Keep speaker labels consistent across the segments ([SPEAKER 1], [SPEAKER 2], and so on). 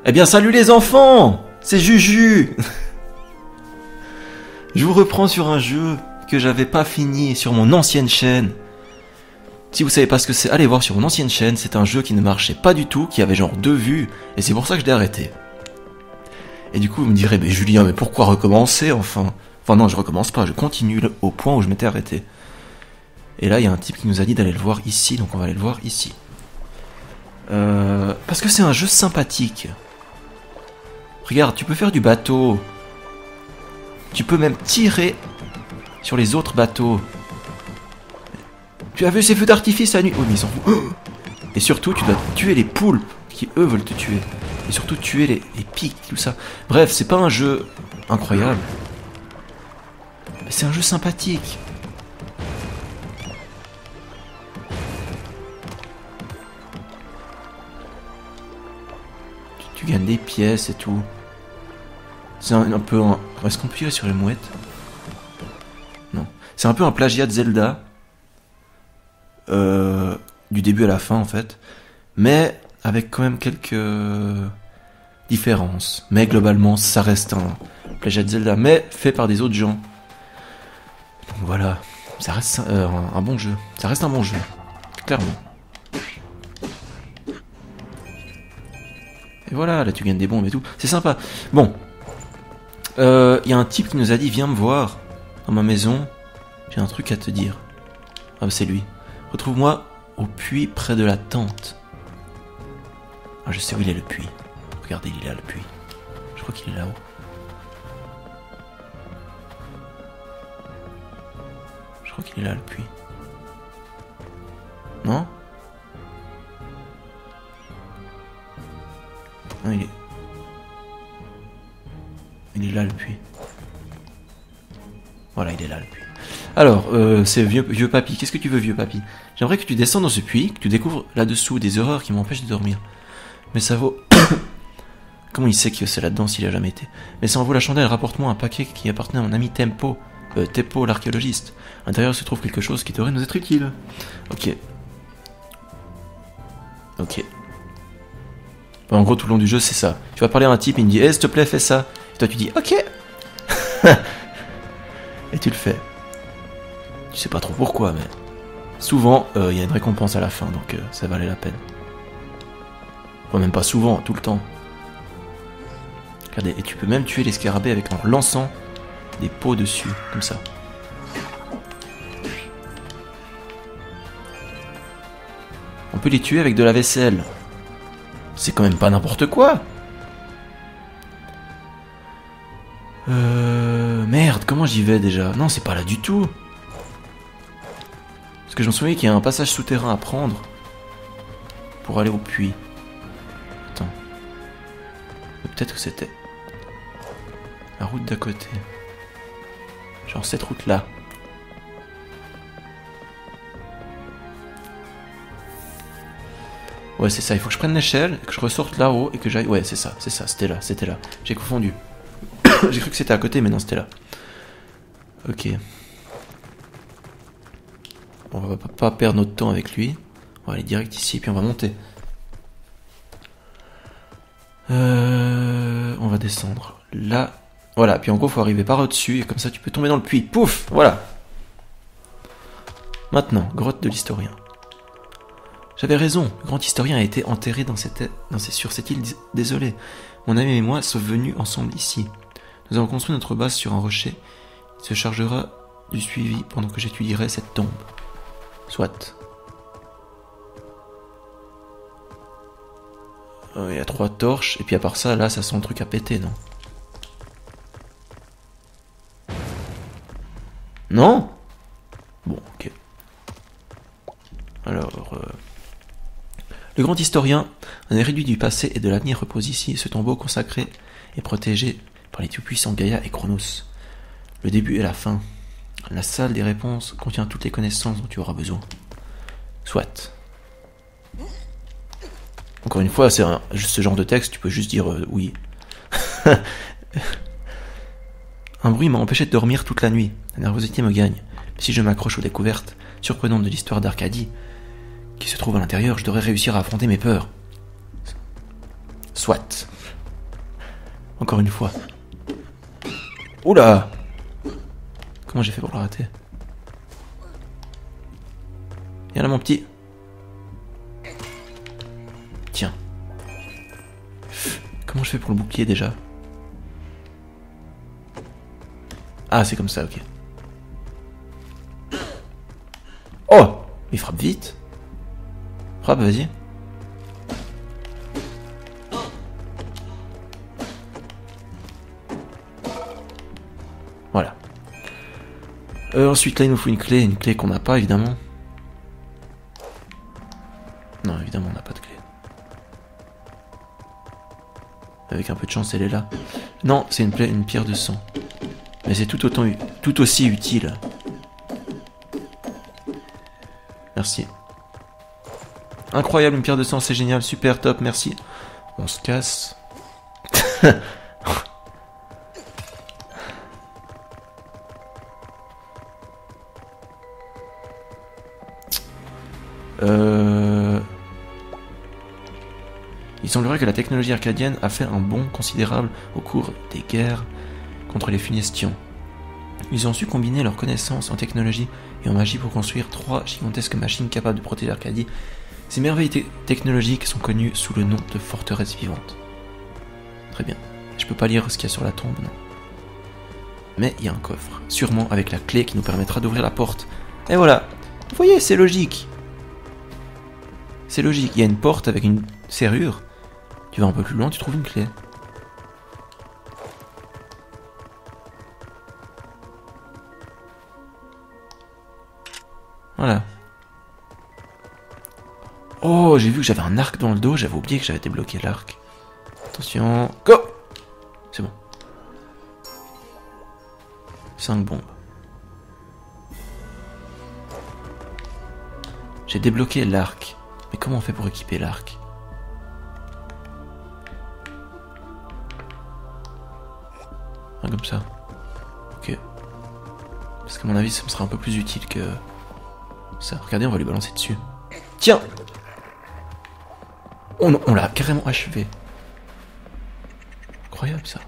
[SPEAKER 1] Eh bien, salut les enfants! C'est Juju! Je vous reprends sur un jeu que j'avais pas fini sur mon ancienne chaîne. Si vous savez pas ce que c'est, allez voir sur mon ancienne chaîne, c'est un jeu qui ne marchait pas du tout, qui avait genre 2 vues, et c'est pour ça que je l'ai arrêté. Et du coup, vous me direz, mais Julien, mais pourquoi recommencer, enfin? Enfin non, je recommence pas, je continue au point où je m'étais arrêté. Et là, il y a un type qui nous a dit d'aller le voir ici, donc on va aller le voir ici. Parce que c'est un jeu sympathique. Regarde, tu peux faire du bateau. Tu peux même tirer sur les autres bateaux. Tu as vu ces feux d'artifice la nuit? Oh, mais ils s'en foutent. Et surtout, tu dois tuer les poules qui, eux, veulent te tuer. Et surtout, tuer les pics, tout ça. Bref, c'est pas un jeu incroyable. Mais c'est un jeu sympathique. Tu gagnes des pièces et tout. C'est un peu un... Est-ce qu'on peut tirer sur les mouettes? Non. C'est un peu un plagiat de Zelda. Du début à la fin, en fait. Mais avec quand même quelques différences. Mais globalement, ça reste un plagiat de Zelda. Mais fait par des autres gens. Donc voilà. Ça reste un bon jeu. Ça reste un bon jeu. Clairement. Et voilà, là tu gagnes des bombes et tout. C'est sympa. Bon. Y a un type qui nous a dit, viens me voir dans ma maison. J'ai un truc à te dire. Ah bah c'est lui. Retrouve-moi au puits près de la tente. Ah je sais où il est le puits. Regardez, il est là le puits. Je crois qu'il est là-haut. Je crois qu'il est là le puits. Non? Non, il est là le puits. Voilà, il est là le puits. Alors, c'est vieux papy. Qu'est-ce que tu veux, vieux papy? J'aimerais que tu descendes dans ce puits, que tu découvres là-dessous des horreurs qui m'empêchent de dormir. Mais ça vaut... Comment il sait que c'est là-dedans s'il a jamais été? Mais ça en vaut la chandelle, rapporte-moi un paquet qui appartenait à mon ami Teppo l'archéologiste. À l'intérieur se trouve quelque chose qui devrait nous être utile. Ok. Ok. Bon, en gros, tout le long du jeu, c'est ça. Tu vas parler à un type, il me dit, s'il te plaît, fais ça. Et toi, tu dis, ok. Et tu le fais. Tu sais pas trop pourquoi, mais souvent, il y a une récompense à la fin, donc ça valait la peine. Enfin, même pas souvent, tout le temps. Regardez, et tu peux même tuer les scarabées en lançant des pots dessus, comme ça. On peut les tuer avec de la vaisselle. C'est quand même pas n'importe quoi. Merde, comment j'y vais déjà? Non, c'est pas là du tout. Parce que je me souviens qu'il y a un passage souterrain à prendre pour aller au puits. Attends. Peut-être que c'était la route d'à côté. Genre cette route-là. Ouais, c'est ça. Il faut que je prenne l'échelle, que je ressorte là-haut et que j'aille... Ouais, c'est ça, c'était là. J'ai confondu. J'ai cru que c'était à côté, mais non, c'était là. Ok. On va pas perdre notre temps avec lui. On va aller direct ici, puis on va monter. On va descendre. Là. Voilà, puis en gros, faut arriver par au-dessus, et comme ça, tu peux tomber dans le puits. Pouf! Voilà. Maintenant, grotte de l'historien. J'avais raison, le grand historien a été enterré sur cette île désolée. Mon ami et moi sommes venus ensemble ici. Nous avons construit notre base sur un rocher. Il se chargera du suivi pendant que j'étudierai cette tombe. Soit. Il y a 3 torches, et puis à part ça, là, ça sent le truc à péter, non? Non? Bon, ok. Alors... Le grand historien, un érudit du passé et de l'avenir, repose ici. Ce tombeau consacré est protégé par les tout-puissants Gaïa et Chronos. Le début et la fin. La salle des réponses contient toutes les connaissances dont tu auras besoin. Soit. Encore une fois, c'est juste ce genre de texte, tu peux juste dire oui. Un bruit m'a empêché de dormir toute la nuit. La nervosité me gagne. Si je m'accroche aux découvertes surprenantes de l'histoire d'Arcadie qui se trouve à l'intérieur, je devrais réussir à affronter mes peurs. Soit. Encore une fois. Oula! Comment j'ai fait pour le rater? Viens là mon petit. Tiens. Comment je fais pour le bouclier déjà? Ah c'est comme ça, ok. Oh! Il frappe vite. Frappe, vas-y. Voilà. Ensuite là il nous faut une clé qu'on n'a pas évidemment. Non évidemment on n'a pas de clé. Avec un peu de chance elle est là. Non c'est une pierre de sang. Mais c'est tout aussi utile. Merci. Incroyable une pierre de sang, c'est génial, super top, merci. On se casse. Il semblerait que la technologie arcadienne a fait un bond considérable au cours des guerres contre les Funestians. Ils ont su combiner leurs connaissances en technologie et en magie pour construire 3 gigantesques machines capables de protéger l'Arcadie. Ces merveilles technologiques sont connues sous le nom de forteresses vivantes. Très bien. Je peux pas lire ce qu'il y a sur la tombe, non. Mais il y a un coffre, sûrement avec la clé qui nous permettra d'ouvrir la porte. Et voilà. Vous voyez, c'est logique. C'est logique. Il y a une porte avec une serrure. Tu vas un peu plus loin, tu trouves une clé. Voilà. Oh, j'ai vu que j'avais un arc dans le dos, j'avais oublié que j'avais débloqué l'arc. Attention, go! C'est bon. 5 bombes. J'ai débloqué l'arc. Mais comment on fait pour équiper l'arc? Ah, comme ça. Ok. Parce qu'à mon avis, ça me sera un peu plus utile que ça. Regardez, on va lui balancer dessus. Tiens! On l'a carrément achevé. Incroyable ça.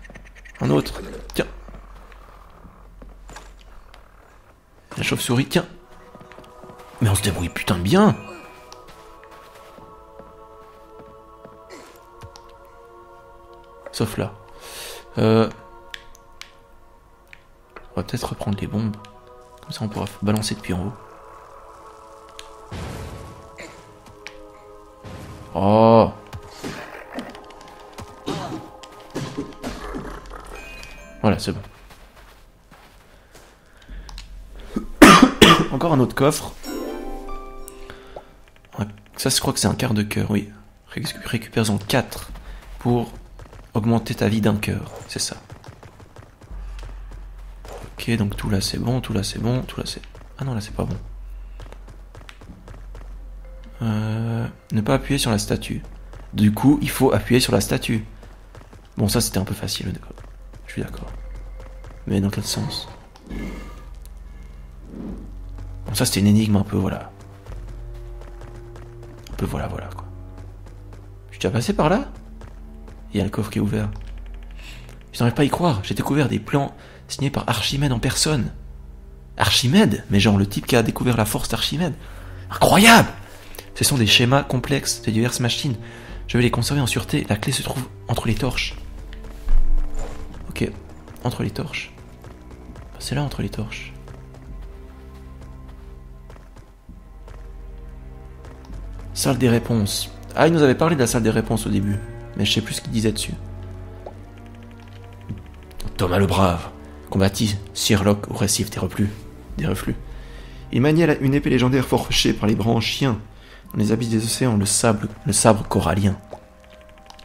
[SPEAKER 1] Un autre. Tiens. La chauve-souris, tiens. Mais on se débrouille putain de bien. Sauf là. On va peut-être reprendre les bombes. Comme ça on pourra balancer depuis en haut. Oh! Voilà, c'est bon. Encore un autre coffre. Ça, je crois que c'est un quart de cœur, oui. Récupère-en 4 pour augmenter ta vie d'un cœur, c'est ça. Ok, donc tout là c'est bon, tout là c'est bon, tout là c'est... Ah non, là c'est pas bon. Ne pas appuyer sur la statue. Du coup, il faut appuyer sur la statue. Bon, ça c'était un peu facile, d'accord. Je suis d'accord. Mais dans quel sens? Bon, ça c'était une énigme un peu, voilà. Un peu voilà, quoi. Je suis déjà passé par là? Il y a le coffre qui est ouvert. Je n'arrive pas à y croire, j'ai découvert des plans signés par Archimède en personne. Archimède? Mais genre le type qui a découvert la force d'Archimède. Incroyable! Ce sont des schémas complexes de diverses machines. Je vais les conserver en sûreté. La clé se trouve entre les torches. Ok, entre les torches. C'est là, entre les torches. Salle des réponses. Ah, il nous avait parlé de la salle des réponses au début. Mais je sais plus ce qu'il disait dessus. Thomas le Brave combattit Sherlock au récif des reflux. Il maniait une épée légendaire forgée par les branchiens dans les abysses des océans, le sabre corallien.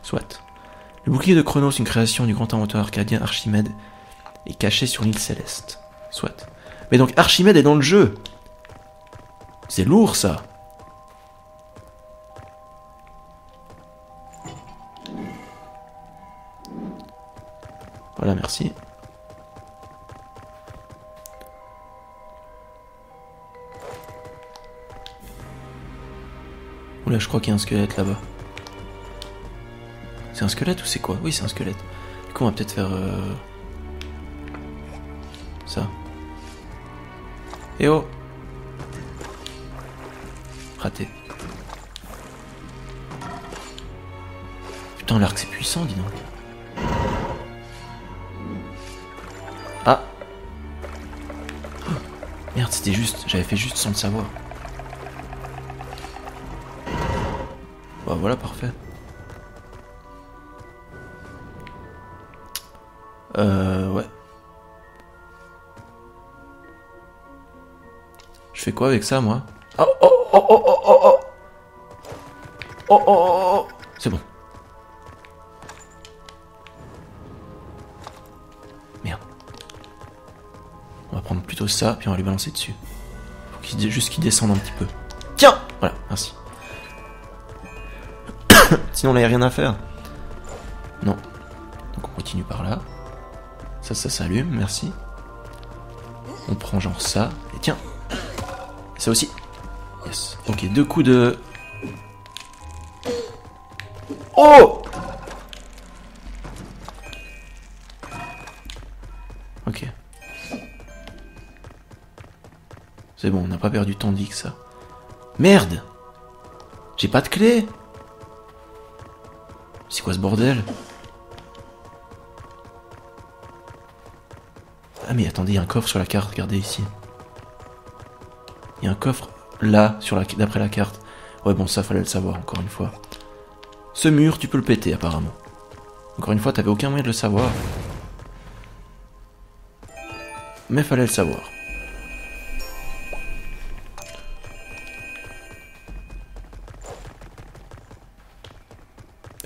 [SPEAKER 1] Soit. Le bouclier de Chronos, une création du grand inventeur arcadien Archimède, est caché sur l'île céleste. Soit. Mais donc Archimède est dans le jeu. C'est lourd ça. Voilà, merci. Oula, je crois qu'il y a un squelette là-bas. C'est un squelette ou c'est quoi? Oui, c'est un squelette. Du coup, on va peut-être faire... ça. Eh oh! Raté. Putain, l'arc c'est puissant, dis donc. Ah! Oh, merde, c'était juste... J'avais fait juste sans le savoir. Bah voilà, parfait. Ouais. Je fais quoi avec ça, moi? Oh oh oh oh oh oh oh! Oh oh oh oh! C'est bon. Merde. On va prendre plutôt ça, puis on va lui balancer dessus. Faut juste qu'il descende un petit peu. Tiens! Voilà, merci. Sinon là, il n'y a rien à faire. Non. Donc on continue par là. Ça s'allume, merci. On prend genre ça, et tiens. Ça aussi. Yes. Ok, 2 coups de... Oh! Ok. C'est bon, on n'a pas perdu tant de vie que ça. Merde! J'ai pas de clé! C'est quoi ce bordel? Ah mais attendez, il y a un coffre sur la carte, regardez ici. Il y a un coffre là, d'après la carte. Ouais bon, ça fallait le savoir, encore une fois. Ce mur, tu peux le péter apparemment. Encore une fois, t'avais aucun moyen de le savoir. Mais fallait le savoir.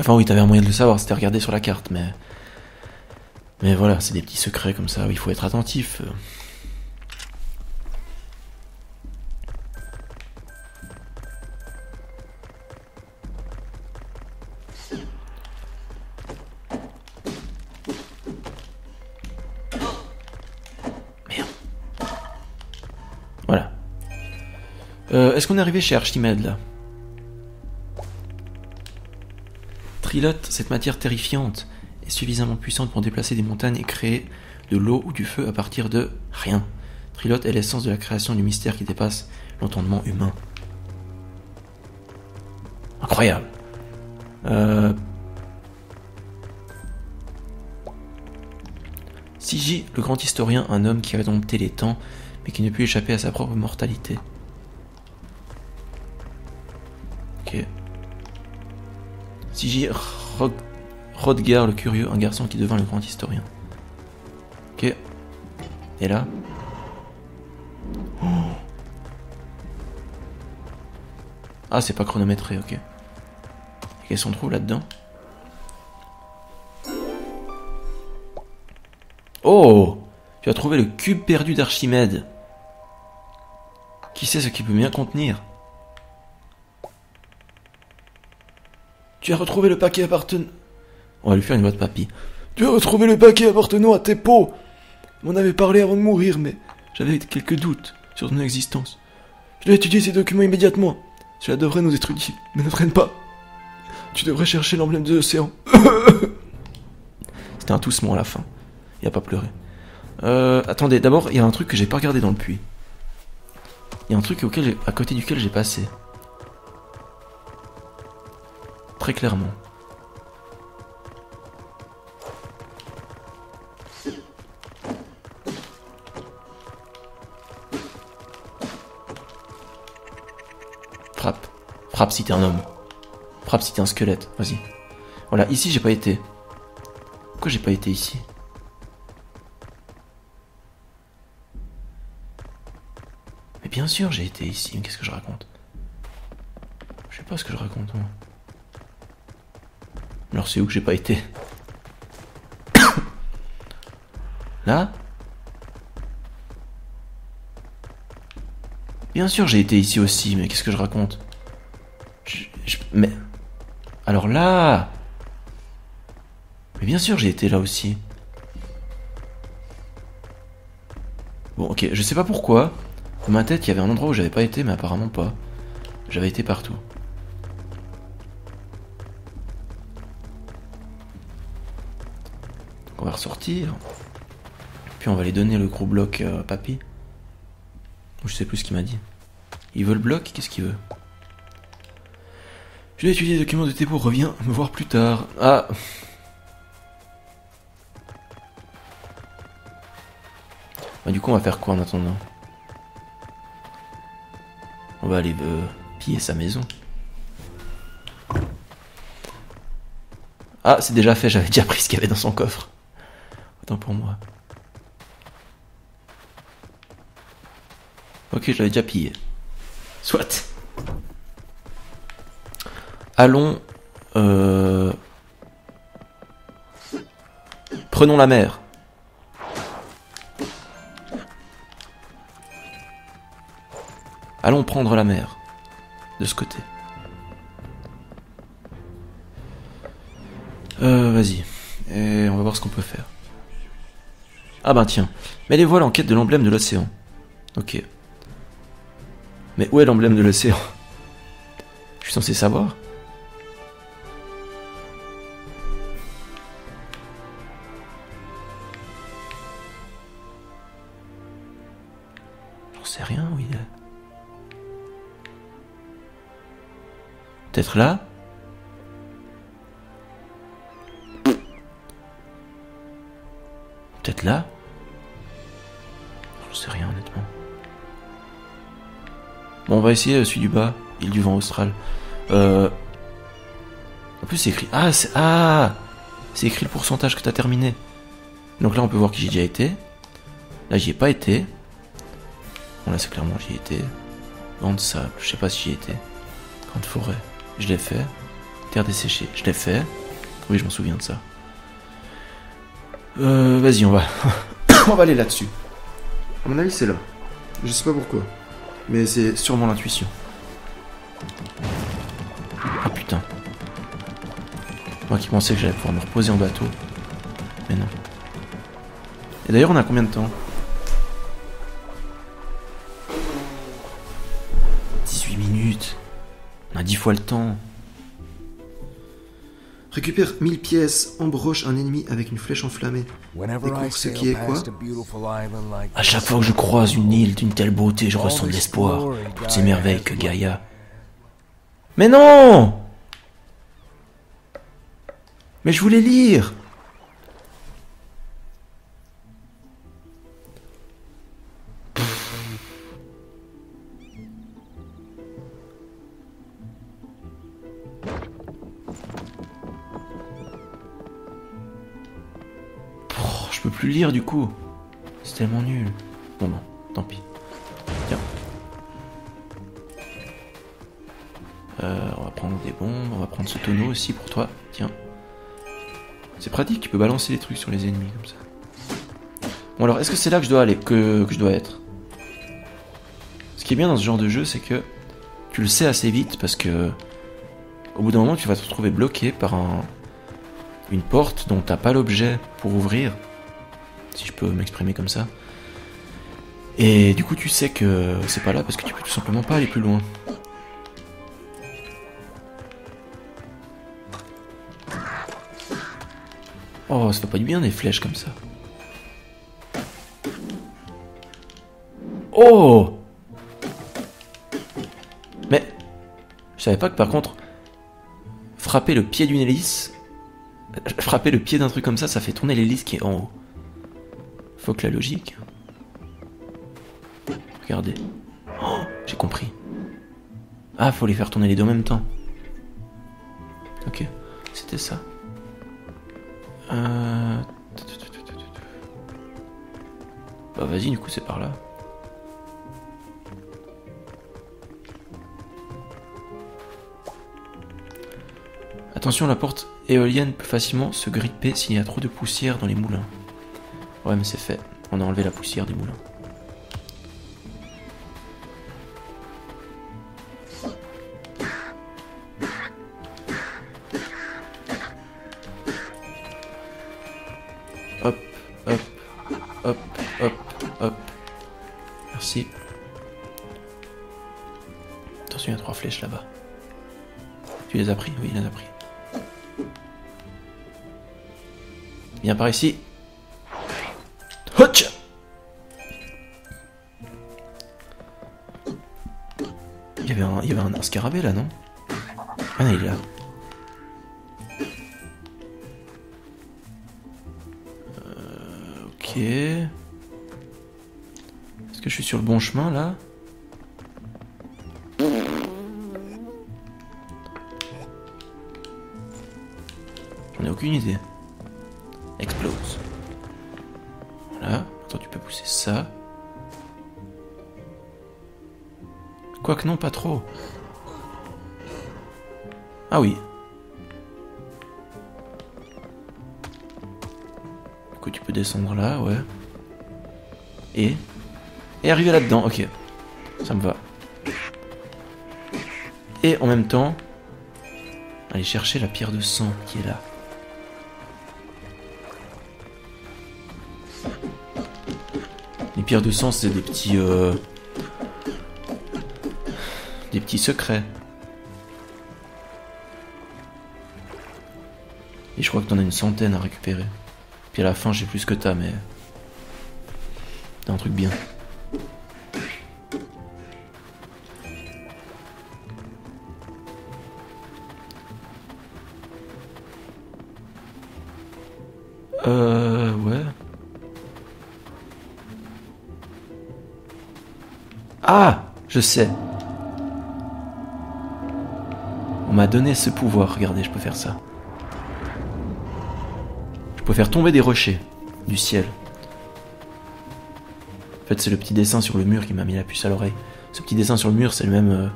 [SPEAKER 1] Enfin oui, t'avais un moyen de le savoir, c'était regarder sur la carte, mais... Mais voilà, c'est des petits secrets comme ça, où il faut être attentif. Merde. Voilà. Est-ce qu'on est arrivé chez Archimède, là? Trilote, cette matière terrifiante, est suffisamment puissante pour déplacer des montagnes et créer de l'eau ou du feu à partir de rien. Trilote est l'essence de la création du mystère qui dépasse l'entendement humain. Incroyable. Sigi, le grand historien, un homme qui a dompté les temps, mais qui ne put échapper à sa propre mortalité. Ok. Sigi Hrodgar le curieux, un garçon qui devint le grand historien. Ok. Et là oh. Ah, c'est pas chronométré, ok. Qu'est-ce qu'on trouve là-dedans? Oh! Tu as trouvé le cube perdu d'Archimède. Qui sait ce qu'il peut bien contenir? Tu as retrouvé le paquet appartenant... On va lui faire une voix de papy. Tu as retrouvé le paquet appartenant à tes pots. On en avait parlé avant de mourir, mais j'avais quelques doutes sur ton existence. Je dois étudier ces documents immédiatement. Cela devrait nous être utile, mais ne traîne pas. Tu devrais chercher l'emblème de l'océan. C'était un toussement à la fin. Il a pas pleuré. Attendez, d'abord, il y a un truc que j'ai pas regardé dans le puits. Il y a un truc à côté duquel j'ai passé. Très clairement. Frappe. Frappe si t'es un homme. Frappe si t'es un squelette. Vas-y. Voilà, ici j'ai pas été. Pourquoi j'ai pas été ici? Mais bien sûr j'ai été ici. Mais qu'est-ce que je raconte? Je sais pas ce que je raconte, moi. Alors c'est où que j'ai pas été? Là? Bien sûr j'ai été ici aussi, mais qu'est-ce que je raconte? Mais... Alors là... Mais bien sûr j'ai été là aussi. Bon ok, je sais pas pourquoi. Dans ma tête il y avait un endroit où j'avais pas été, mais apparemment pas. J'avais été partout. On va ressortir. Puis on va aller donner le gros bloc à papy. Je sais plus ce qu'il m'a dit. Il veut le bloc? Qu'est-ce qu'il veut? Je vais étudier les documents de Théo, reviens me voir plus tard. Ah. Bah, du coup on va faire quoi en attendant? On va aller piller sa maison. Ah, c'est déjà fait, j'avais déjà pris ce qu'il y avait dans son coffre. Autant pour moi. Ok, je l'avais déjà pillé. Soit. Allons... Prenons la mer. Allons prendre la mer. De ce côté. Vas-y. Et on va voir ce qu'on peut faire. Ah ben tiens. Mais les voiles en quête de l'emblème de l'océan. Ok. Mais où est l'emblème de l'océan? Je suis censé savoir. J'en sais rien où il est. Peut-être là? Peut-être là? J'en sais rien honnêtement. Bon, on va essayer celui du bas, île du vent austral. En plus c'est écrit... Ah, c'est écrit le pourcentage que t'as terminé. Donc là on peut voir que j'ai déjà été. Là j'y ai pas été. Bon là c'est clairement j'y ai été. Banc de sable, je sais pas si j'y ai été. Grande forêt, je l'ai fait. Terre desséchée, je l'ai fait. Oui, je m'en souviens de ça. Vas-y, on va... on va aller là-dessus. À mon avis, c'est là. Je sais pas pourquoi. Mais c'est sûrement l'intuition. Ah putain. Moi qui pensais que j'allais pouvoir me reposer en bateau. Mais non. Et d'ailleurs, on a combien de temps? 18 minutes. On a 10 fois le temps. Récupère 1000 pièces, embroche un ennemi avec une flèche enflammée. Découvre ce qui est quoi? À chaque fois que je croise une île d'une telle beauté, je ressens de l'espoir. Toutes ces merveilles que Gaïa... Mais non! Mais je voulais lire! Je peux plus lire du coup. C'est tellement nul. Bon, tant pis. Tiens. On va prendre des bombes, on va prendre ce tonneau aussi pour toi. Tiens. C'est pratique, tu peux balancer les trucs sur les ennemis comme ça. Bon alors, est-ce que c'est là que je dois aller, que je dois être? Ce qui est bien dans ce genre de jeu, c'est que tu le sais assez vite parce que au bout d'un moment, tu vas te retrouver bloqué par une porte dont t'as pas l'objet pour ouvrir. Si je peux m'exprimer comme ça. Et du coup tu sais que c'est pas là parce que tu peux tout simplement pas aller plus loin. Oh, ça fait pas du bien des flèches comme ça. Oh! Mais je savais pas que par contre frapper le pied d'une hélice, frapper le pied d'un truc comme ça fait tourner l'hélice qui est en haut. Faut que la logique. Regardez. Oh, j'ai compris. Ah, faut les faire tourner les deux en même temps. Ok, c'était ça. Bah vas-y, du coup c'est par là. Attention, la porte éolienne peut facilement se gripper s'il y a trop de poussière dans les moulins. Ouais, mais c'est fait. On a enlevé la poussière des moulins. Hop, hop, hop, hop, hop. Merci. Attention, il y a 3 flèches là-bas. Tu les as pris? Oui, il les a pris. Viens par ici. y avait un scarabée là, non? Ah non, il est là. Ok. Est-ce que je suis sur le bon chemin là? J'en ai aucune idée. Explose. Voilà. Attends, tu peux pousser ça. Quoique non, pas trop. Ah oui. Du coup, tu peux descendre là, ouais. Et arriver là-dedans, ok. Ça me va. Et en même temps, aller chercher la pierre de sang qui est là. Les pierres de sang, c'est des petits secrets. Et je crois que t'en as une centaine à récupérer. Puis à la fin, j'ai plus que t'as, mais t'as un truc bien. Ouais. Ah, je sais. On m'a donné ce pouvoir. Regardez, je peux faire ça. Je peux faire tomber des rochers du ciel. En fait, c'est le petit dessin sur le mur qui m'a mis la puce à l'oreille. Ce petit dessin sur le mur, c'est le même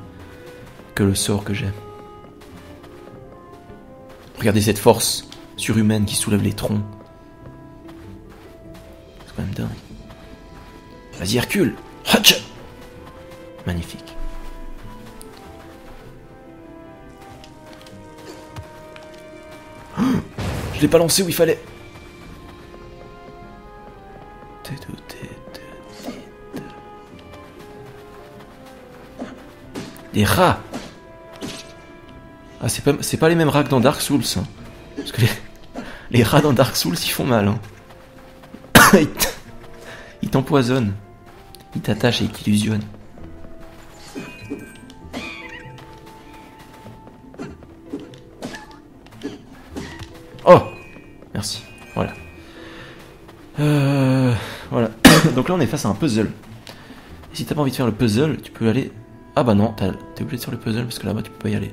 [SPEAKER 1] que le sort que j'ai. Regardez cette force surhumaine qui soulève les troncs. C'est quand même dingue. Vas-y, Hercule. Hatch. Magnifique. Je l'ai pas lancé où il fallait. Des rats. Ah, c'est pas les mêmes rats que dans Dark Souls. Hein. Parce que les rats dans Dark Souls, ils font mal. Hein. Ils t'empoisonnent. Ils t'attachent et ils t'illusionnent. Oh, merci. Voilà. Voilà. Donc là, on est face à un puzzle. Et si t'as pas envie de faire le puzzle, tu peux aller... Ah bah non, t'es obligé de faire le puzzle parce que là-bas, tu peux pas y aller.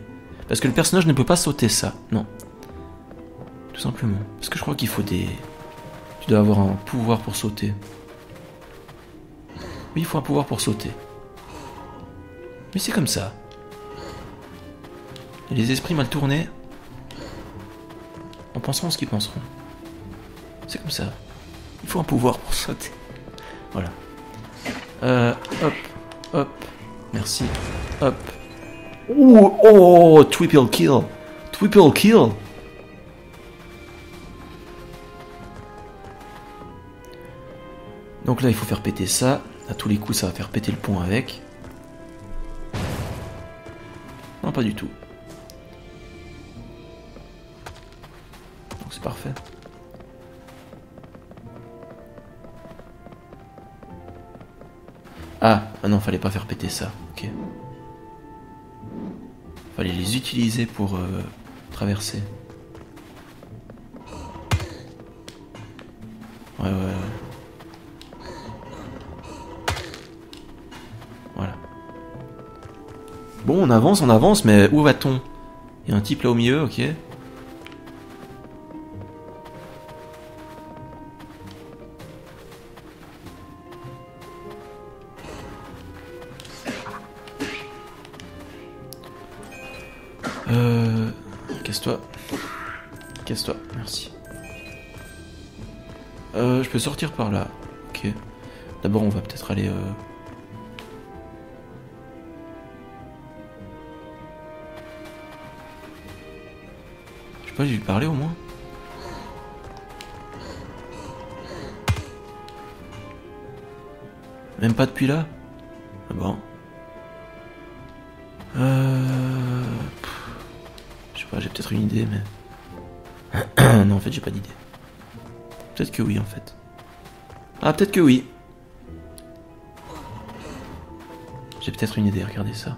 [SPEAKER 1] Parce que le personnage ne peut pas sauter ça. Non. Tout simplement. Parce que je crois qu'il faut des... Tu dois avoir un pouvoir pour sauter. Oui, il faut un pouvoir pour sauter. Mais c'est comme ça. Et les esprits mal tournés... en penseront ce qu'ils penseront. C'est comme ça. Il faut un pouvoir pour sauter. Voilà. Hop, hop. Merci. Hop. Oh, oh, triple kill. Triple kill. Donc là, il faut faire péter ça. À tous les coups, ça va faire péter le pont avec. Non, pas du tout. Donc c'est parfait. Ah non, fallait pas faire péter ça. Ok. Fallait les utiliser pour traverser. Ouais. Voilà. Bon, on avance, mais où va-t-on? Il y a un type là au milieu, ok. Casse-toi. Casse-toi, merci. Je peux sortir par là. Ok. D'abord, on va peut-être aller... Je sais pas, j'ai dû parler au moins. Même pas depuis là? Ah bon. Je sais pas, j'ai peut-être une idée, mais... non, en fait, j'ai pas d'idée. Peut-être que oui, en fait. Ah, peut-être que oui. J'ai peut-être une idée, regardez ça.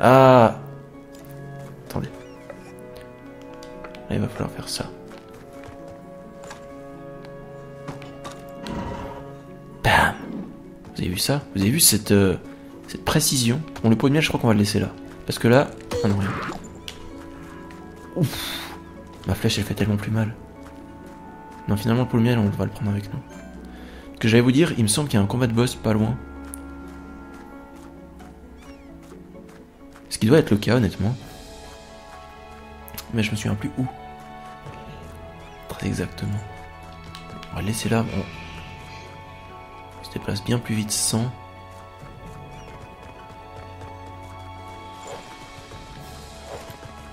[SPEAKER 1] Ah. Attendez. Là, il va falloir faire ça. Bam. Vous avez vu ça? Vous avez vu cette précision? Bon, le pot de miel, je crois qu'on va le laisser là. Parce que là... Ah non, rien. Ouf. Ma flèche, elle fait tellement plus mal. Non, finalement, le pot de miel, on va le prendre avec nous. Ce que j'allais vous dire, il me semble qu'il y a un combat de boss pas loin. Ce qui doit être le cas, honnêtement. Mais je me souviens plus où. Très exactement. On va le laisser là. On se déplace bien plus vite sans.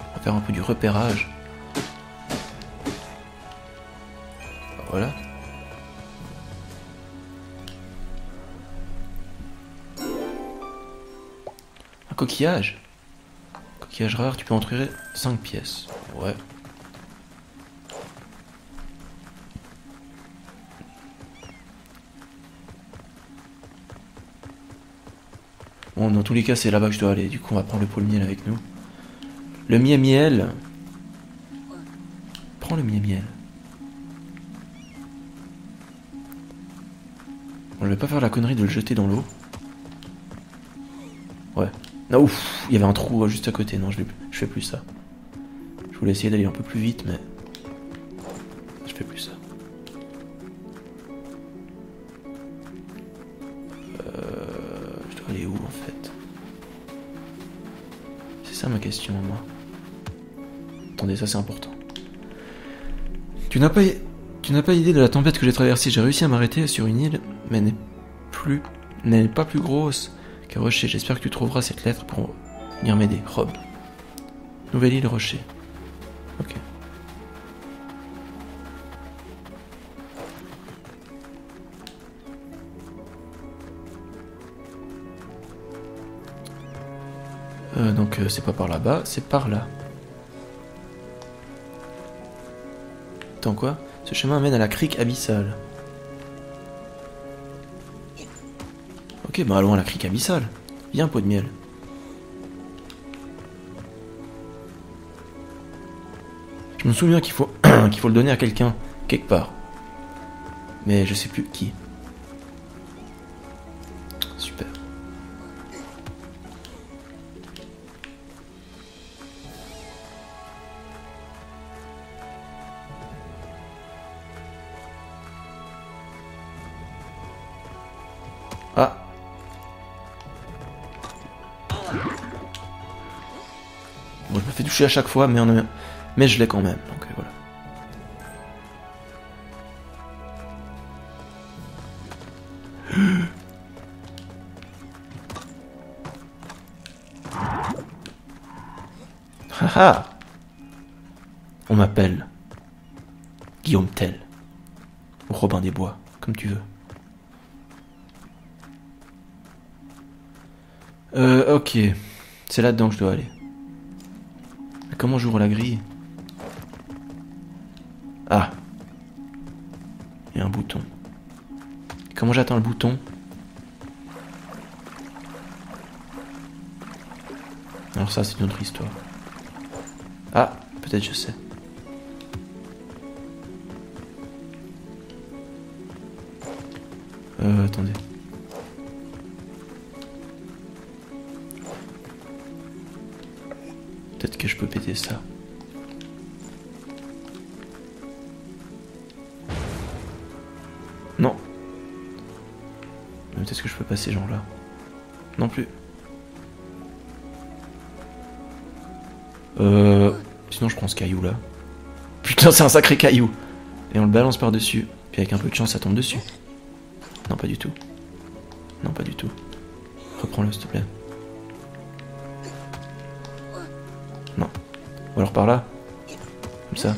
[SPEAKER 1] On va faire un peu du repérage. Voilà. Un coquillage. Coquillage rare, tu peux en tirer 5 pièces. Ouais. Bon, dans tous les cas, c'est là-bas que je dois aller. Du coup, on va prendre le pot de miel avec nous. Le miel. Prends le miel. Bon, je vais pas faire la connerie de le jeter dans l'eau. Ouais. Ah, ouf, il y avait un trou juste à côté. Non, je fais plus ça. Je voulais essayer d'aller un peu plus vite, mais je fais plus ça. Je dois aller où en fait? C'est ça ma question, moi. Attendez, ça c'est important. Tu n'as pas idée de la tempête que j'ai traversée. J'ai réussi à m'arrêter sur une île, mais n'est pas plus grosse qu'un rocher. J'espère que tu trouveras cette lettre pour venir m'aider. Rob. Nouvelle île Rocher. Ok. Donc c'est pas par là-bas, c'est par là. Attends quoi? Ce chemin mène à la crique abyssale. Ok, bah allons à la crique abyssale. Viens, pot de miel. Je me souviens qu'il faut qu'il faut le donner à quelqu'un, quelque part. Mais je sais plus qui. Super. Ah. Bon, je me fais toucher à chaque fois, mais je l'ai quand même, donc voilà. Haha. On m'appelle Guillaume Tell, ou Robin des Bois, comme tu veux. Ok. C'est là-dedans que je dois aller. Mais comment j'ouvre la grille? Ah. Il y a un bouton. Comment j'atteins le bouton? Alors ça, c'est une autre histoire. Ah, peut-être je sais. Attendez. Peut-être que je peux péter ça. Non. Mais peut-être que je peux pas ces gens-là. Non plus. Sinon je prends ce caillou là. Putain, c'est un sacré caillou. Et on le balance par-dessus. Puis avec un peu de chance, ça tombe dessus. Non, pas du tout. Non, pas du tout. Reprends-le, s'il te plaît. Non. Ou alors par là. Comme ça.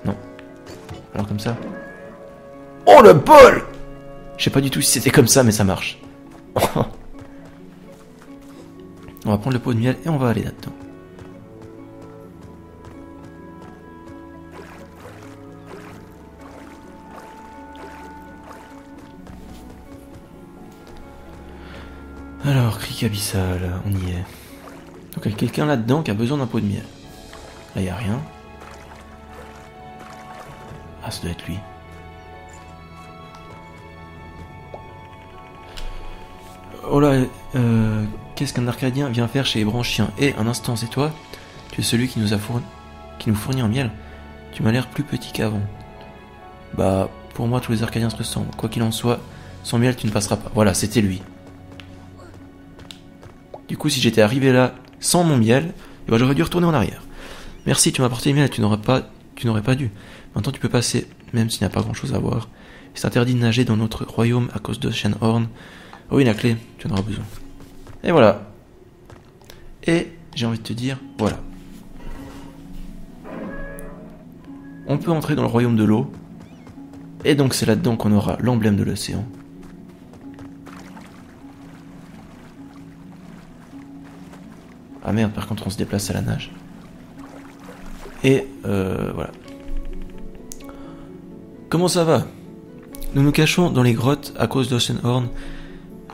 [SPEAKER 1] Non. Alors comme ça. Oh le bol! Je sais pas du tout si c'était comme ça, mais ça marche. On va prendre le pot de miel et on va aller là-dedans. Alors, crique abyssal, on y est. Donc il y a quelqu'un là-dedans qui a besoin d'un pot de miel. Là, il n'y a rien. Ah, ça doit être lui. Oh là, qu'est-ce qu'un Arcadien vient faire chez les branchiens? Eh, un instant, c'est toi? Tu es celui qui nous fournit en miel? Tu m'as l'air plus petit qu'avant. Bah, pour moi, tous les Arcadiens se ressemblent. Quoi qu'il en soit, sans miel, tu ne passeras pas. Voilà, c'était lui. Du coup, si j'étais arrivé là sans mon miel, eh ben, j'aurais dû retourner en arrière. Merci, tu m'as apporté le miel, tu n'aurais pas dû. Maintenant, tu peux passer, même s'il n'y a pas grand-chose à voir. C'est interdit de nager dans notre royaume à cause de Shenhorn. Oh oui, la clé, tu en auras besoin. Et voilà. Et j'ai envie de te dire, voilà. On peut entrer dans le royaume de l'eau. Et donc c'est là-dedans qu'on aura l'emblème de l'océan. Ah merde, par contre on se déplace à la nage. Et voilà. Comment ça va? Nous nous cachons dans les grottes à cause d'Oceanhorn.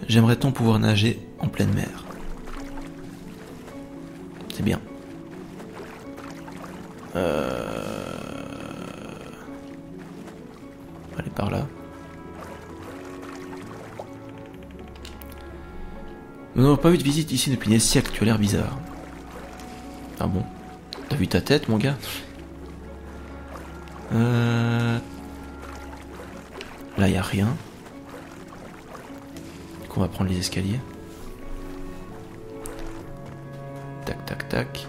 [SPEAKER 1] J'aimerais tant pouvoir nager en pleine mer. C'est bien. Allez, par là. Nous n'avons pas eu de visite ici depuis des siècles, tu as l'air bizarre. Ah bon? T'as vu ta tête, mon gars? Là, y a rien. Du coup, on va prendre les escaliers. Tac, tac, tac.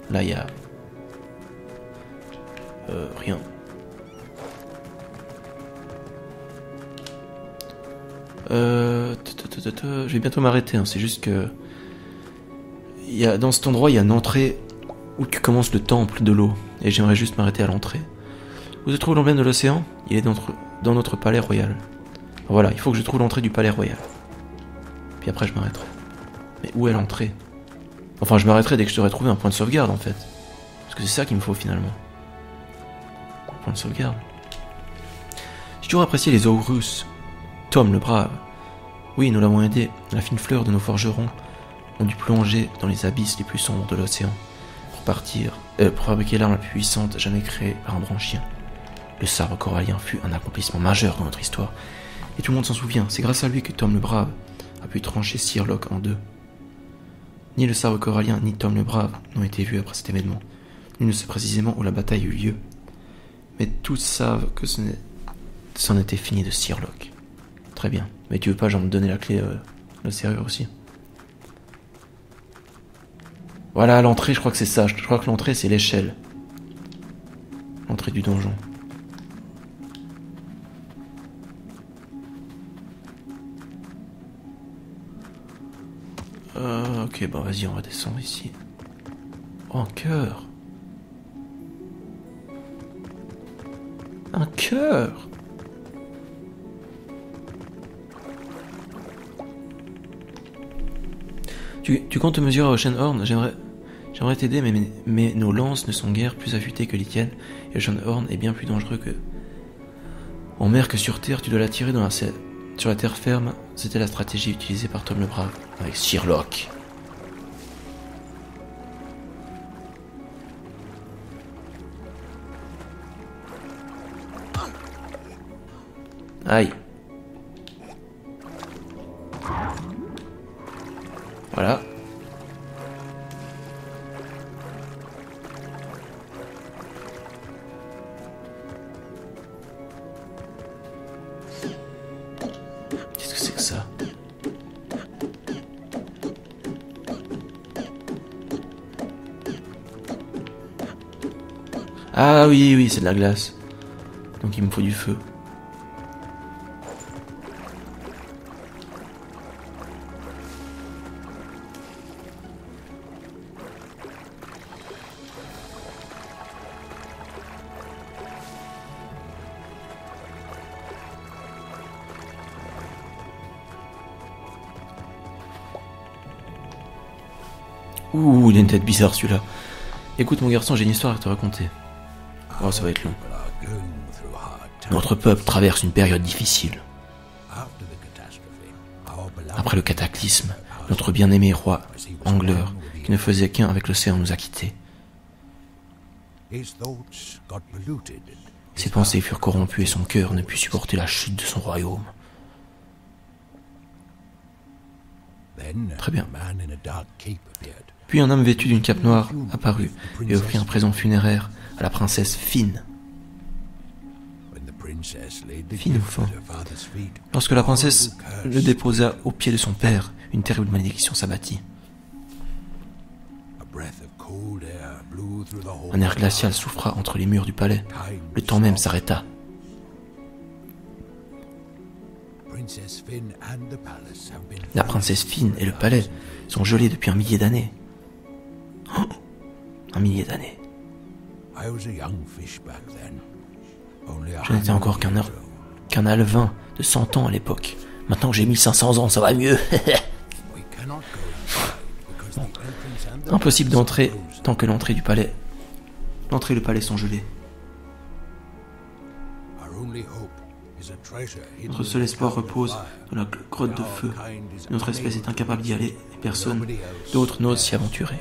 [SPEAKER 1] Là, y a... rien. Je vais bientôt m'arrêter, hein. C'est juste que... Dans cet endroit, il y a une entrée où tu commences le temple de l'eau. Et j'aimerais juste m'arrêter à l'entrée. Où se trouve l'emblème de l'océan? Il est dans notre palais royal. Voilà, il faut que je trouve l'entrée du palais royal. Puis après, je m'arrêterai. Mais où est l'entrée? Enfin, je m'arrêterai dès que je t'aurai trouvé un point de sauvegarde, en fait. Parce que c'est ça qu'il me faut, finalement. Un point de sauvegarde. J'ai toujours apprécié les Aurus. Tom le brave. Oui, nous l'avons aidé. La fine fleur de nos forgerons ont dû plonger dans les abysses les plus sombres de l'océan pour fabriquer l'arme la plus puissante jamais créée par un branchien. Le sabre corallien fut un accomplissement majeur dans notre histoire. Et tout le monde s'en souvient. C'est grâce à lui que Tom le brave a pu trancher Searlock en deux. Ni le sabre corallien ni Tom le brave n'ont été vus après cet événement. Nul ne sait précisément où la bataille eut lieu. Mais tous savent que c'en était fini de Searlock. Très bien. Mais tu veux pas genre me donner la clé, la serrure aussi? Voilà, l'entrée, je crois que c'est ça. Je crois que l'entrée, c'est l'échelle. L'entrée du donjon. Ok, bon, vas-y, on va descendre ici. Oh, un cœur. Un cœur. Tu comptes te mesurer à Oceanhorn? J'aimerais t'aider, mais nos lances ne sont guère plus affûtées que les tiennes, et Oceanhorn est bien plus dangereux que... En mer que sur terre, tu dois la tirer sur la terre ferme. C'était la stratégie utilisée par Tom le Brave, avec Searlock. Aïe. Voilà. Qu'est-ce que c'est que ça? Ah oui, oui, c'est de la glace. Donc il me faut du feu. Ouh, il a une tête bizarre celui-là. Écoute mon garçon, j'ai une histoire à te raconter. Oh, ça va être long. Notre peuple traverse une période difficile. Après le cataclysme, notre bien-aimé roi, Angler, qui ne faisait qu'un avec l'océan, nous a quittés. Ses pensées furent corrompues et son cœur ne put supporter la chute de son royaume. Très bien. Puis un homme vêtu d'une cape noire apparut et offrit un présent funéraire à la princesse Finn. Finn ou Fin. Lorsque la princesse le déposa aux pieds de son père, une terrible malédiction s'abattit. Un air glacial souffra entre les murs du palais. Le temps même s'arrêta. La princesse Finn et le palais sont gelés depuis 1 millier d'années. Oh, 1 millier d'années. Je n'étais encore qu'un alevin de 100 ans à l'époque. Maintenant que j'ai 1500 ans, ça va mieux. Bon. Impossible d'entrer tant que l'entrée et le palais sont gelés. Notre seul espoir repose dans la grotte de feu. Notre espèce est incapable d'y aller et personne d'autre n'ose s'y aventurer.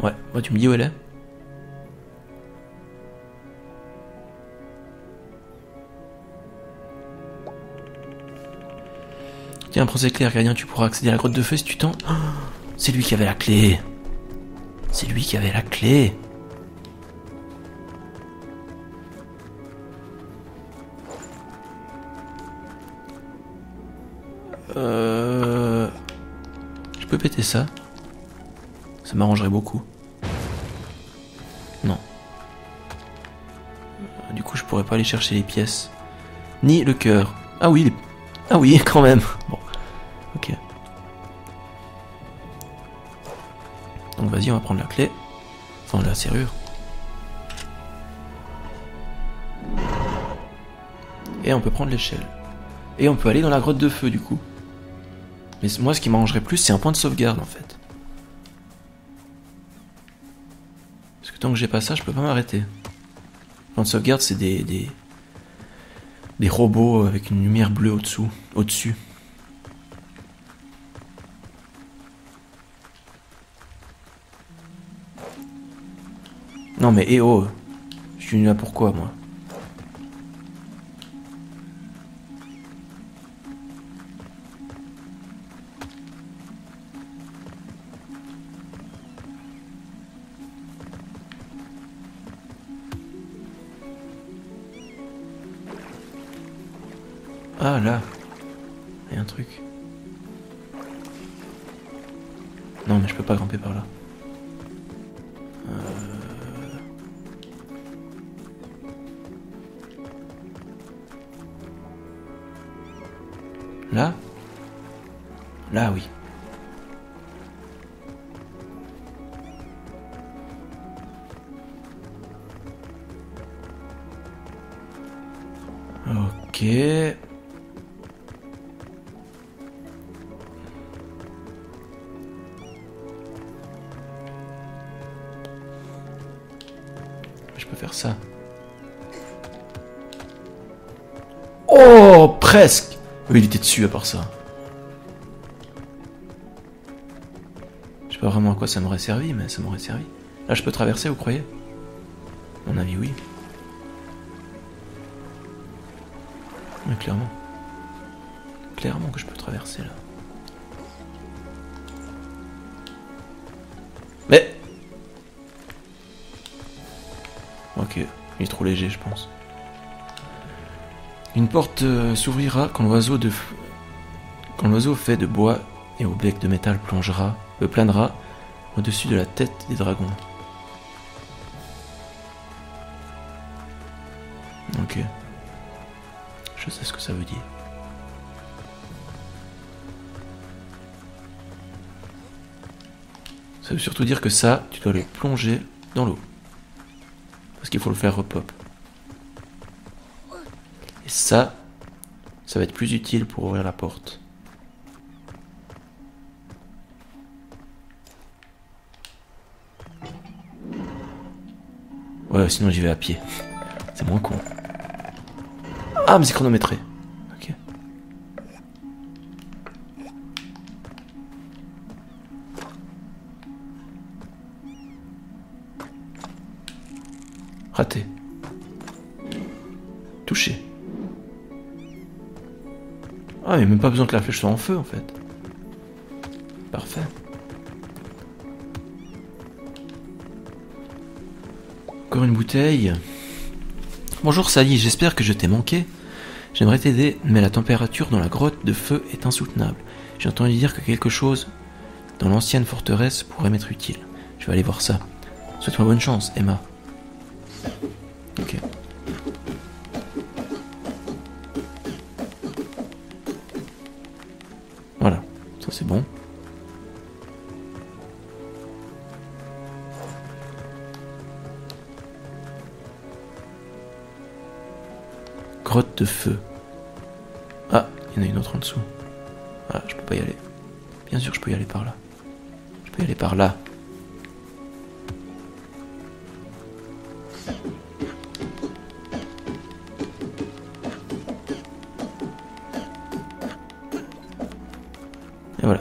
[SPEAKER 1] Ouais, moi tu me dis où elle est? Tiens, Prince Éclair, gardien, tu pourras accéder à la grotte de feu si tu tends. Oh, c'est lui qui avait la clé. C'est lui qui avait la clé. Je peux péter ça. Ça m'arrangerait beaucoup. Non. Du coup, je pourrais pas aller chercher les pièces. Ni le cœur. Ah oui, ah oui, quand même. Bon, ok. Donc vas-y, on va prendre la clé. Enfin, la serrure. Et on peut prendre l'échelle. Et on peut aller dans la grotte de feu, du coup. Mais moi, ce qui m'arrangerait plus, c'est un point de sauvegarde, en fait. Parce que tant que j'ai pas ça, je peux pas m'arrêter. Point de sauvegarde, c'est des robots avec une lumière bleue au-dessus. Non mais oh, je suis venu là pourquoi, moi? Ah là, il y a un truc. Non mais je peux pas grimper par là. Là? Là oui. Ok. Je peux faire ça. Oh, presque. Oui, il était dessus à part ça. Je sais pas vraiment à quoi ça m'aurait servi, mais ça m'aurait servi. Là, je peux traverser, vous croyez? À mon avis, oui. Mais clairement. Clairement que je peux traverser, là. Mais... Ok, il est trop léger, je pense. Une porte s'ouvrira quand l'oiseau fait de bois et au bec de métal planera au-dessus de la tête des dragons. Ok. Je sais ce que ça veut dire. Ça veut surtout dire que ça, tu dois le plonger dans l'eau. Parce qu'il faut le faire repop. Et ça va être plus utile pour ouvrir la porte. Ouais, sinon j'y vais à pied. C'est moins con. Ah, mais c'est chronométré. Ok. Toucher. Ah, mais même pas besoin que la flèche soit en feu, en fait. Parfait. Encore une bouteille. Bonjour Sally, j'espère que je t'ai manqué. J'aimerais t'aider, mais la température dans la grotte de feu est insoutenable. J'ai entendu dire que quelque chose dans l'ancienne forteresse pourrait m'être utile. Je vais aller voir ça. Souhaite-moi bonne chance, Emma. Ok. Voilà, ça c'est bon. Grotte de feu. Ah, il y en a une autre en dessous. Ah, je peux pas y aller. Bien sûr, je peux y aller par là. Je peux y aller par là. Et voilà.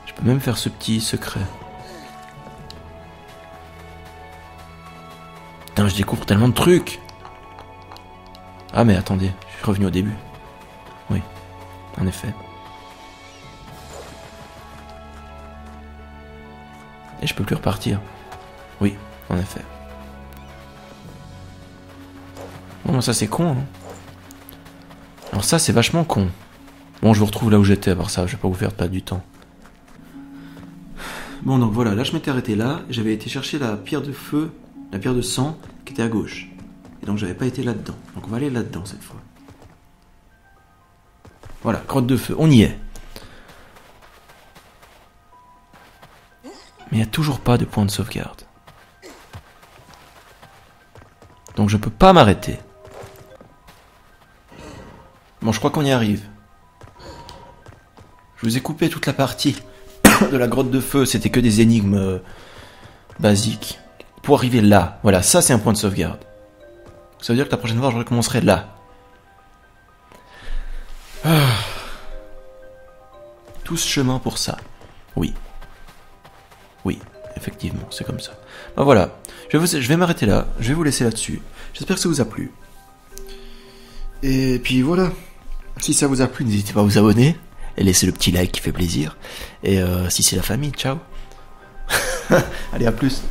[SPEAKER 1] Je peux même faire ce petit secret. Putain, je découvre tellement de trucs. Ah mais attendez, je suis revenu au début. Oui, en effet. Et je peux plus repartir. Oui, en effet. Bon, ça c'est con, hein. Alors ça c'est vachement con. Bon, je vous retrouve là où j'étais, à part ça, je vais pas vous faire perdre du temps. Bon, donc voilà, là je m'étais arrêté là, j'avais été chercher la pierre de feu, la pierre de sang, qui était à gauche. Et donc j'avais pas été là-dedans. Donc on va aller là-dedans cette fois. Voilà, grotte de feu, on y est. Mais il n'y a toujours pas de point de sauvegarde. Donc je peux pas m'arrêter. Bon, je crois qu'on y arrive. Je vous ai coupé toute la partie de la grotte de feu, c'était que des énigmes basiques. Pour arriver là, voilà, ça c'est un point de sauvegarde. Ça veut dire que la prochaine fois je recommencerai là. Tout ce chemin pour ça. Oui. Oui, effectivement, c'est comme ça. Ben voilà, je vais m'arrêter là, je vais vous laisser là-dessus. J'espère que ça vous a plu. Et puis voilà. Si ça vous a plu, n'hésitez pas à vous abonner et laisser le petit like qui fait plaisir. Et si c'est la famille, ciao. Allez, à plus.